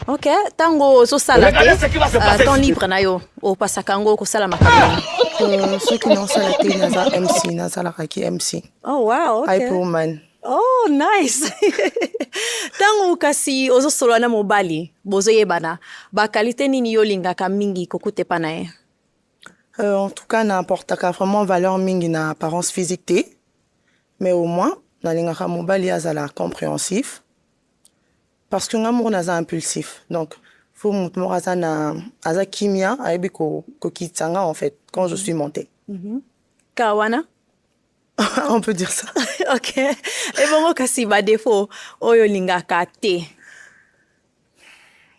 Ok, tango so sala te, temps libre na yo, o pasaka ngo ko sala makambo. Ceux qui n'ont ça la télé, naza MC, naza la raki MC. Oh wow, Hype okay. woman. Oh, nice. Tango kasi ozo solo na mobali, bozo yebana, ba qualité nini yo lingaka mingi kokute pa na ye? En tout cas, n'importe quoi, vraiment valeur mingi na apparence physique te. Mais au moins, na lingaka mobali azala compréhensif. Parce que ngamour naza impulsif. Donc, faut moutmour aza na aza kimia, ayebi ko kitsanga en fait, quand je suis montée. Kawana? On peut dire ça. Ok. Et bongo kasi ba défaut oyo lingaka te.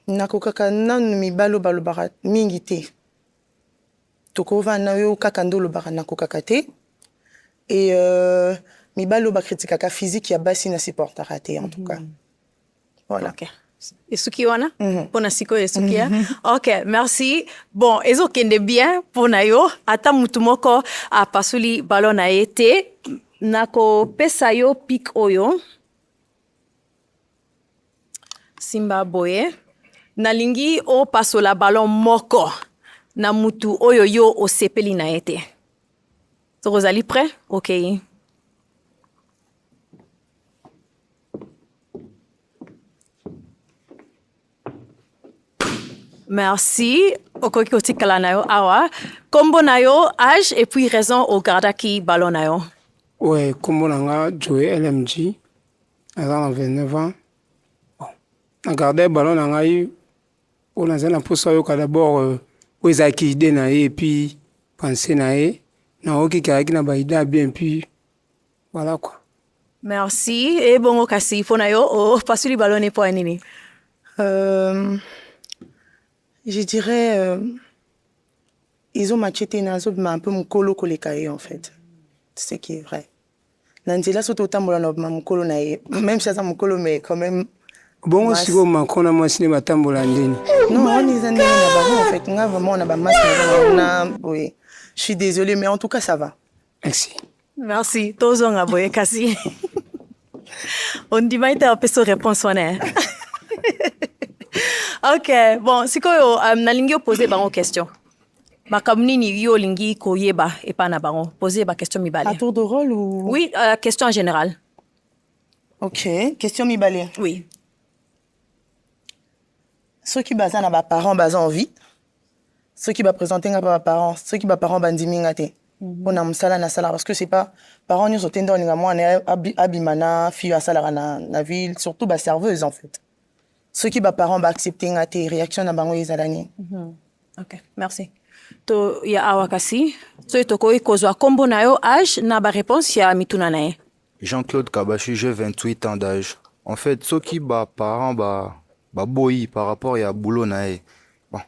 Nakokaka nanu mibalo balobaka mingi te. Tokova na yo kaka ndolo baka nakokaka te. Et mibalo ba kritikaka physique ya basi na supportera te en tout cas. Voilà. Ok. Esuki wana? Pona siko esuki ya? Ok, merci. Bon, ezo kende bien pona yo. Ata mutu moko a pasuli balo na ye te. Nako pesa yo pik oyo. Simba boye. Nalingi o pasola ballon moko. Na mutu oyo yo o sepeli na ye te. So Rosalie prêt? Ok. Merci. Okoki kotikala na yo awa. Kombo na yo, âge et puis raison au gardaki ballon na yo. Ouais, kombo nanga Joey LMG. Aza 29 ans. Bon. Na garder ballon nanga yi. On a un peu ça d'abord où ezaki idée na ye et puis penser na ye. Na oki karaki na ba idée bien puis voilà quoi. Merci. Et bongo kasi fona yo o pasuli ballon ne po nini. Je dirais, ils ont macheté nazo un peu mon colo kolekaye en fait. C'est ce qui est vrai. Nanzela soto tambola no mon colo nae, même si ça mon colo mais quand même. Bon si go makona masine batambola ndeni. Non, on est andeni na ba en fait, nga vraiment on a ba masine na oui. Je suis désolée mais en tout cas ça va. Merci. Merci. Tozo nga boye kasi. On dit maïta peso réponse wana. Ok, bon, si koyo nalingi poser bango question. Makamuni ni yo lingi ko yeba et pas na bango. Poser ba question mibale. À tour de rôle ou? Oui, question en général. Ok, question mibale. Oui. Ceux qui basent na ba parents basent en vie. Ceux qui va présenter na ba parents, ceux qui ba parents bandimi ngate. On a musala na sala parce que c'est pas parents nous otendo linga moi na abimana fille à sala na ville, surtout ba serveuse en fait. Ceux qui ba parents ba accepter ngate réaction na bango ezalani. Ok, merci. To ya awakasi, so to ko ikozwa kombo na yo âge na ba réponse ya mituna na ye. Jean-Claude Kabashi, j'ai 28 ans d'âge. En fait, ceux qui ba parents ba boyi par rapport à boulot nae. Bon,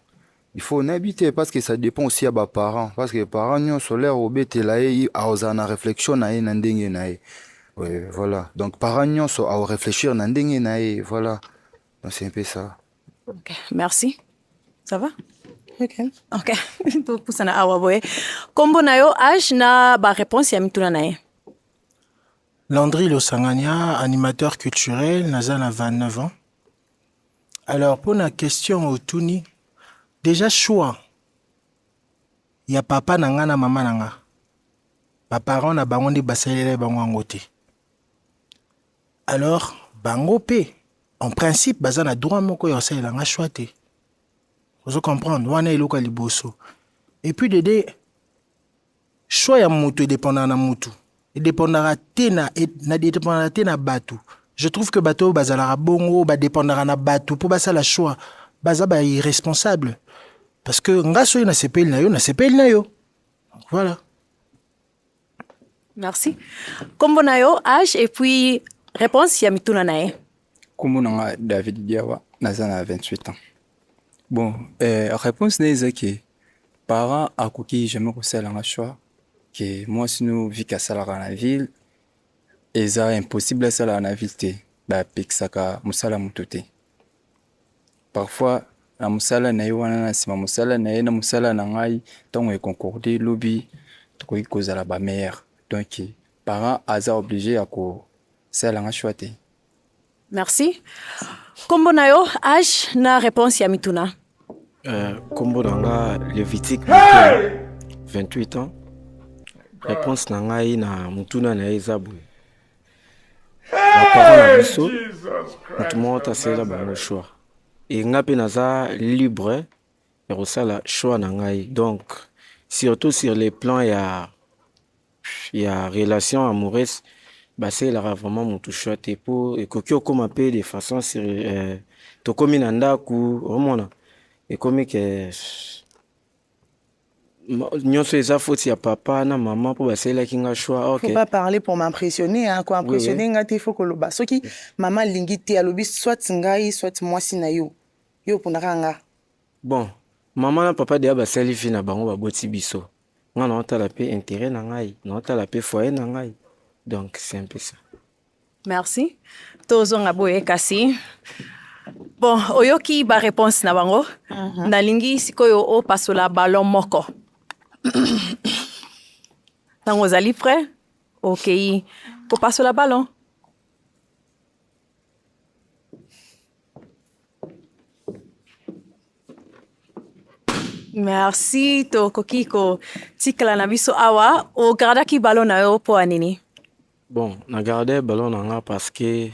il faut n'habiter parce que ça dépend aussi à ba parents parce que parents nous solaire au bête là et à osana réflexion nae nandenge nae. Oui, voilà. Donc parents nous so à réfléchir nandenge nae, voilà. Donc c'est un peu ça. Ok, merci. Ça va? Ok. Ok. To pusana awa boye. Kombo na yo âge na ba réponse ya mituna na ye. Landry Losangania, animateur culturel, Nazan a 29 ans. Alors, pour la question au Touni, déjà choix. Il y a papa nanga na maman nanga. Ba parents na bango ndi basalele bango angote. Alors, bango pe, en principe, baza na droit moko ya salela nga choix te. Vous comprendre, wana iloka liboso. Et puis Dédé, choix ya mutu dépendant na mutu. Et dépendra te na batu. Je trouve que bateau bazalara bongo ba dépendra na batu pour basa la choix. Baza ba irresponsable. Parce que ngaso na sepel na yo. Voilà. Merci. Kombo na yo âge et puis réponse ya mituna na ye. Kombo nanga David Diawa, nazana 28 ans. Bon, réponse n'est que parents a cookie jamais conseillé un choix que moi si nous vit qu'à ça dans la ville et ça impossible ça dans la ville te ba pixaka musala mutote. Parfois la musala na yiwana na sima musala na musala na ngai tant on concordé lobby to ko ikoza la ba mère. Donc parents aza obligé à ko ça la choix te. Merci. Kombo na yo, âge na réponse ya mituna. Kombo nanga Levitique Mikelo, 28 ans. Réponse nanga na mutuna na eza boye. Ba parents na biso, mutu moko tasela bango choix. Et nga pe naza libre ya kosala choix na ngai. Donc, surtout sur les plans ya relation amoureuse, baselaka vraiment mutu choix te po ekoki okoma pe de façon sur tokomi na ndaku omona ekomi ke nyonso eza faute ya papa na maman po baselaki nga choix. Okay. Faut pas parler pour m'impressionner, hein. Quoi impressionner nga te faut koloba. Soki maman lingi te alobi soit ngai soit mwasi na yo. Yo ponaka nga. Bon, maman na papa deya basali fi na bango baboti biso. Nga na otala pe intérêt na ngai, na otala pe foyer na ngai. Donc c'est un peu ça. Merci. Tozonga boye kasi. Bon, oyoki ba réponse na bango. Nalingi sikoyo o pasola ballon moko. Tango zali prêt? OK. Ko pasola ballon. Merci to kokiko tikala na biso awa o gardaki ballon na yo po anini. Bon, na gardé ballon nanga parce que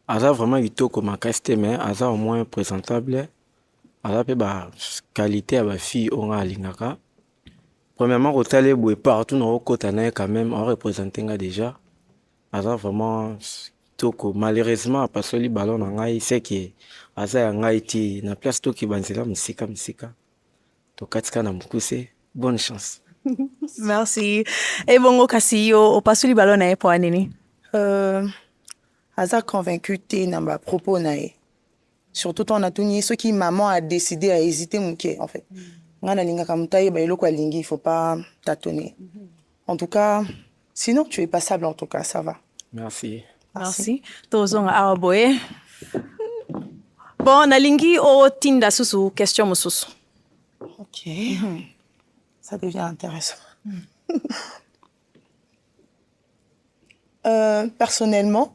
aza vraiment kitoko makasi mais aza au moins présentable. Aza pe ba qualité ya ba fille onga alingaka. Premièrement, kotale boye partout na okota na quand même on représenter nga déjà. Aza vraiment kitoko. Malheureusement parce que li ballon nanga c'est que aza ya ngai ti na place to ki banzela musika. To katika na mukuse. Bonne chance. Merci. Et bongo kasi yo o pasuli ballon na e po anini. Aza convaincu te na ba propos na e. Surtout on a tuni ce qui maman a décidé à hésiter muke en fait. Nga na linga kamutaye ba eloko alingi, il faut pas tâtonner. En tout cas, sinon tu es passable en tout cas, ça va. Merci. Merci. Tozonga awa boye. Bon, nalingi o tinda susu question mususu. OK. Ça devient intéressant. Personnellement,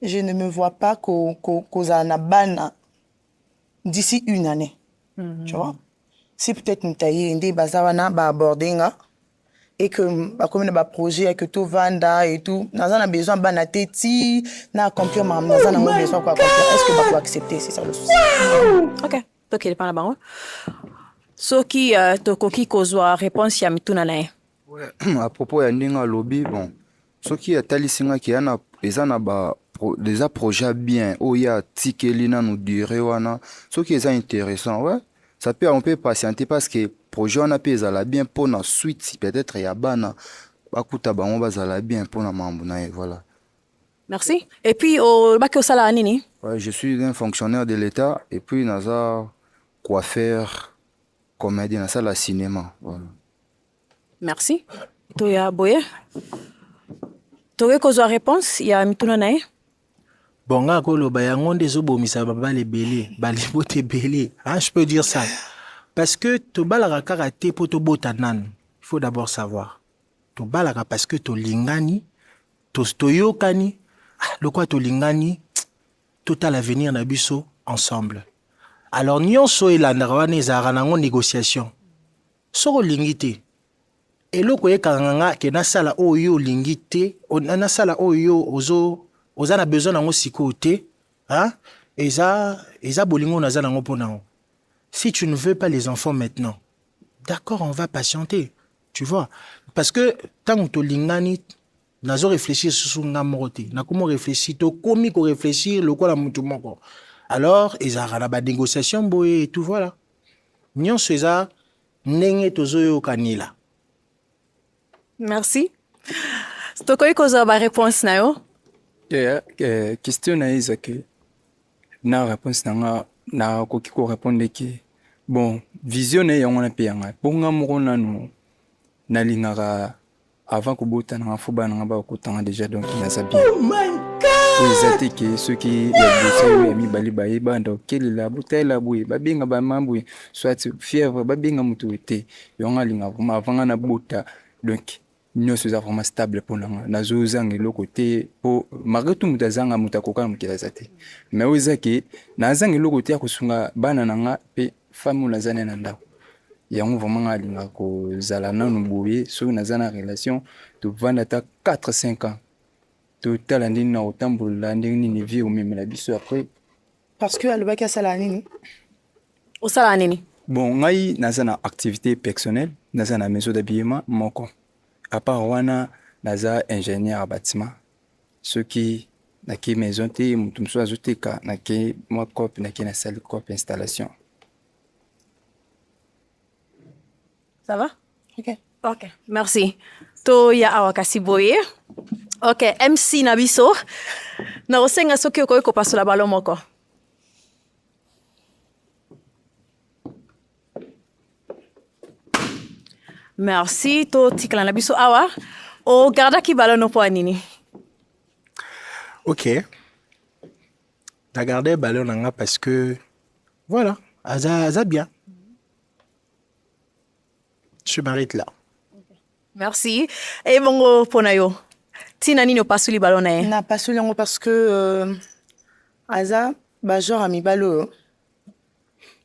je ne me vois pas qu'aux Anabana d'ici une année. Tu vois? Si peut-être nous taillons des bazawana ba aborder et que comme on a projet avec tout vanda et tout, nous avons besoin de banateti, na accomplir ma nous avons besoin quoi accomplir. Est-ce que vous accepter? C'est ça le souci. OK. Donc il est pas là bas. Soki tokoki kozwa réponse ya mituna na e. Ouais, à propos ya ndinga lobby, bon, soki ya talisinga ki yana eza na ba déjà projet bien, oh ya tikeli na nous dire wana, soki eza intéressant, ouais, ça peut on peut patienter parce que projet wana pe ezala bien pour na suite peut-être ya bana bakuta bango bazala bien pour na mambo na voilà. Merci. Et puis au baki osala nini? Ouais, je suis un fonctionnaire de l'État et puis naza coiffeur comédien na salle cinéma, voilà. Merci. Toya boye. Toye kozwa réponse ya mituna na e. Bon, nga koloba yango nde ezobomisa babale ebele, balibote ebele. Ah, je peux dire ça. Parce que tobalaka kaka te po tobota nanu. Il faut d'abord savoir. Tobalaka parce que tolingani, toyokani, lokwa tolingani, total avenir na biso ensemble. Alors nyonso elandaka wana ezalaka nango négociation. Soko olingi te, eloko eyekaka nga ke nasala oyo olingi te, nasala oyo oza na besoin nango sikoyo te, hein? Eza bolingo naza nango mpo nango. Si tu ne veux pas les enfants maintenant, d'accord, on va patienter, tu vois. Parce que tant que tolingani, nazo réfléchir sur nga moko te, nakomo réfléchir, tokomi ko réfléchir lokola mutu moko. Alors, ils ont une négociation et tout voilà. Nyon César, nenge tozoyo kanila. Merci. Tokoki kozwa ba réponse na yo. Question na eza ke na réponse nanga na koki ko répondre ke bon vision na yango na pe yanga bonga moko nanu na lingaka avant ko bota na fuba na ba ko tanga déjà donc na sabi. Oh my God. Que ceux qui ya mibali bayeba donc quelle la bouteille la boué babinga ba mambu soit fièvre babinga mutu ete yonga linga vraiment avant na bota donc nyonso eza vraiment stable mpona nga nazozanga eloko te mpo malgré tout moto azanga moto akoka na mokili aza te mais oyo eza ke nazanga eloko te ya kosunga bana na nga mpe femme oyo naza naye na ndako yango vraiment nga alingaka kozala nanu boye soki naza na relation tovanda ata 4-5 ans totala ndenge na kotambolela ndenge nini vie omemela biso après parce que alobaki asala nini osala nini bon ngai naza na activité personnelle naza na maison d'habillement moko à part wana naza ingénieur ya bâtiment soki nake maison te moto mosusu azoteka nake mwa cope nake na sali cope installation. Ça va? Ok. Ok, merci. To ya awa kasi boye. Ok, MC na biso. Na osenga soki okoki kopasola balo moko. Merci. To tikala na biso awa. O garda ki balo no po nini? Ok. Na gardé ballon nanga parce que voilà, aza bien. Je m'arrête là. Merci. Et bongo ponayo. Tina nini opasuli balo na ye? Na pasoli yango parce que aza ba genre ami balo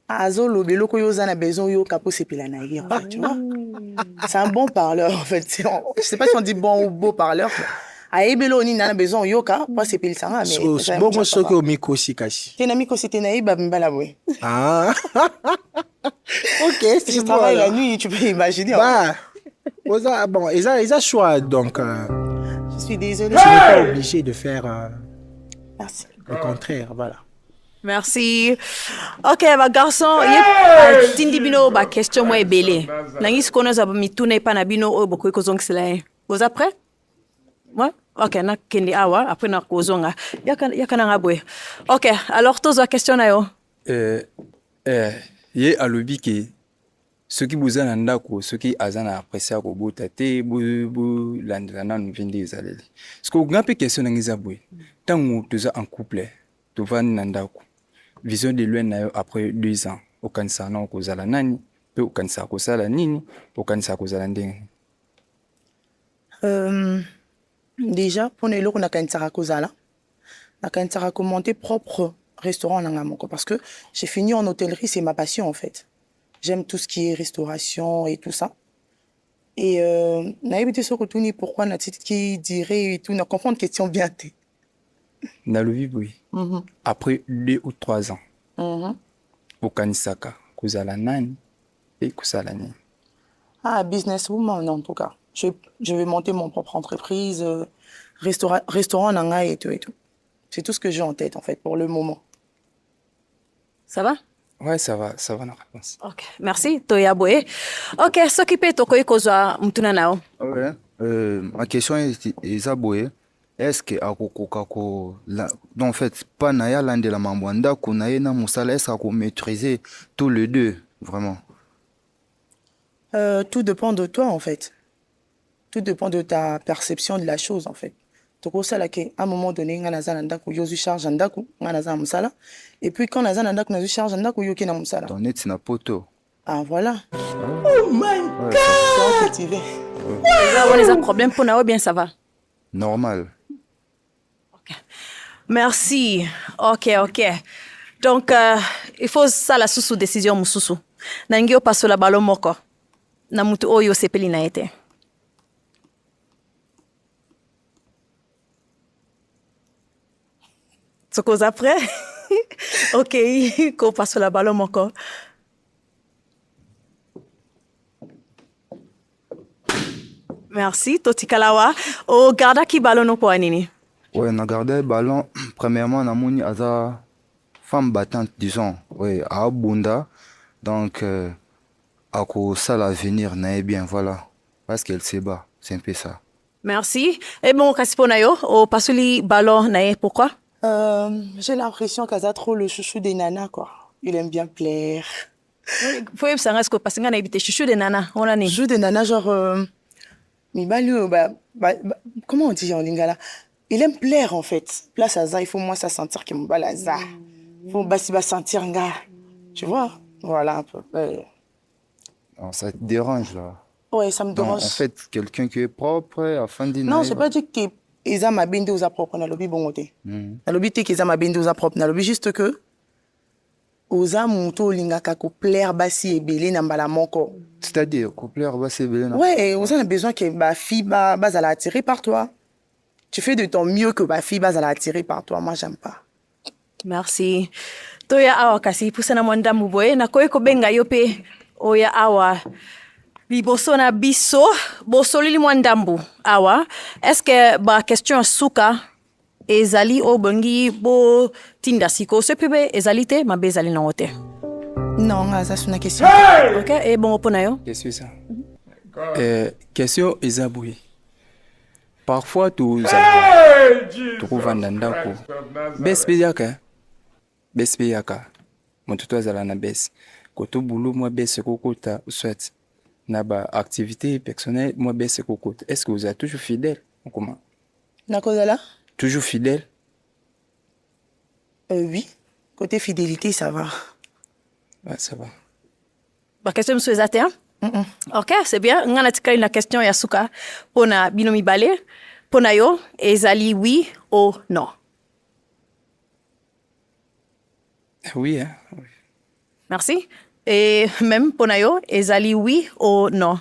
azo lo beloko yo za na besoin yo kapo sepela na ye, tu vois. C'est un bon parleur en fait. Je sais pas si on dit bon ou beau parleur. Aebelo ni na besoin yo ka pas sepela sanga mais bon soki o mikosi kasi. Tena mikosi tena iba mbala boy. Ah. Ok, Si je travaille la nuit, tu peux imaginer. Bah. Bon, ils ont choix donc Je suis désolée. tu n'es pas obligé de faire Merci. le contraire, voilà. Merci. Ok, ba garçon, tindi bino ba question mo ebele. Nangi sikono za mituna pa na bino o boko kozongisela. Vous êtes prêts? Ouais. Ok, na kendi awa après na kozonga. Yaka na ngabwe. Ok, alors tozo question na yo. Ye alobi ke soki boza na ndako soki aza na apprécier kobota te bu landela nanu vindi ezaleli siko nga mpe question nangi eza boye ntango toza en couple tovandi na ndako vision de loin na yo après 2 ans okanisaka na okozala nani mpe okanisaka kosala nini okanisaka kozala ndenge Déjà pour ne eloko nakanisaka kozala nakanisaka monter propre restaurant nanga moko parce que j'ai fini en hôtellerie, c'est ma passion en fait. J'aime tout ce qui est restauration et tout ça. Et naïbité sur retourner pourquoi na titi qui dirait et tout na comprendre question bien té. Na lobi boye après 2 ou 3 ans okanisaka kozala nani et kosala nini. Ah, businesswoman en tout cas. Je vais monter mon propre entreprise, restaurant nanga et tout et tout. C'est tout ce que j'ai en tête en fait pour le moment. Ça va? Ouais, ça va la réponse. Ok, merci. Toya boye. Ok, s'occuper toko kozwa mtuna nao. Ouais. Ma question est Zaboé. Est-ce que en fait pas naya lande la mambwanda kunaye na musala est-ce qu'on maîtriser tous les deux vraiment? Tout dépend de toi en fait. Tout dépend de ta perception de la chose en fait. Toko sala ke à un moment donné nga naza ndako yo zu charge ndako nga naza musala et puis quand naza ndako na zu charge ndako yo ke na musala. Ton net na poto. Ah voilà. Oh my god. Tu veux. Les problèmes pour nao bien ça va. Normal. Ok. Merci. Ok. Donc il faut ça la sous décision mususu. Nangio passo la balo moko. Na mutu oyo sepeli na ete. Ce qu'on après? Ok, qu'on passe la balle encore. Merci, Totikalawa. O garda ki ballon no po anini? Ouais, on a gardé le ballon. Premièrement, on a mouni aza femme battante, disons. Ouais, à Bunda. Donc, à quoi ça l'avenir n'est bien, voilà. Parce qu'elle se bat. C'est un peu ça. Merci. Et bon, Kasiponayo, o pasuli ballon nae, pourquoi? J'ai l'impression qu'elle a trop le chouchou des nanas, quoi. Il aime bien plaire. Faut que ça reste parce qu'on a évité chouchou des nanas. On a né. Chouchou des nanas, genre. Comment on dit en lingala? Il aime plaire, en fait. Place à ça, il faut moi ça sentir qu'il me balaza. Il faut sentir nga. Tu vois? Voilà un peu. Non, ça te dérange, là. Ouais, ça me Non, en dérange. fait, quelqu'un qui est propre, afin de... Non, c'est pas dire que Eza m'a bindé aux propres, na lobby bon côté. Na lobby te qu'Eza m'a bindé aux propres, na lobby juste que Oza muto lingaka ko plaire basi ebele na mbala moko. C'est-à-dire, couple, c'est bien. Ouais, Oza a besoin que ma fille base à la attirée par toi. Tu fais de ton mieux que ma fille base à la attirée par toi. Moi, j'aime pas. Merci. Toya awa kasi pusana mwandambu boye na koye kobenga yo pe oya awa liboso na biso bosolili mwandambu awa est-ce que ba question suka ezali obongi bo tinda siko se pebe ezali te mabe ezali nango te. Non, ça c'est une question. Ok, et bon opona yo. Qu'est-ce que ça? Question Ezaboui. Parfois, tu trouves un dandako. Bes peyaka. Mon tuto azala na bes. Koto boulot, moi bes kokota, soit. Na ba activité personnelle, moi bes kokota. Est-ce que vous êtes toujours fidèle? Comment? Nakozala? Toujours fidèle? Oui. Côté fidélité, ça va. Ouais, ça va. Ba question monsieur ezate hein? Ok, c'est bien. Ngana tikali na question ya suka pona binomi bale. Pona yo ezali oui ou non. Oui, hein? Oui. Merci. Et même pona yo ezali oui ou non.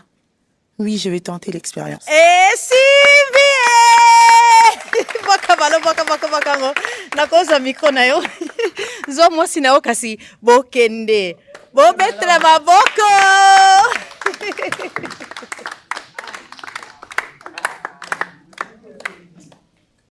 Oui, je vais tenter l'expérience. Eh si bien! Baka ngo. Nakoza micro na yo. Zo mwasi na yo kasi bokende. Bo betre maboko.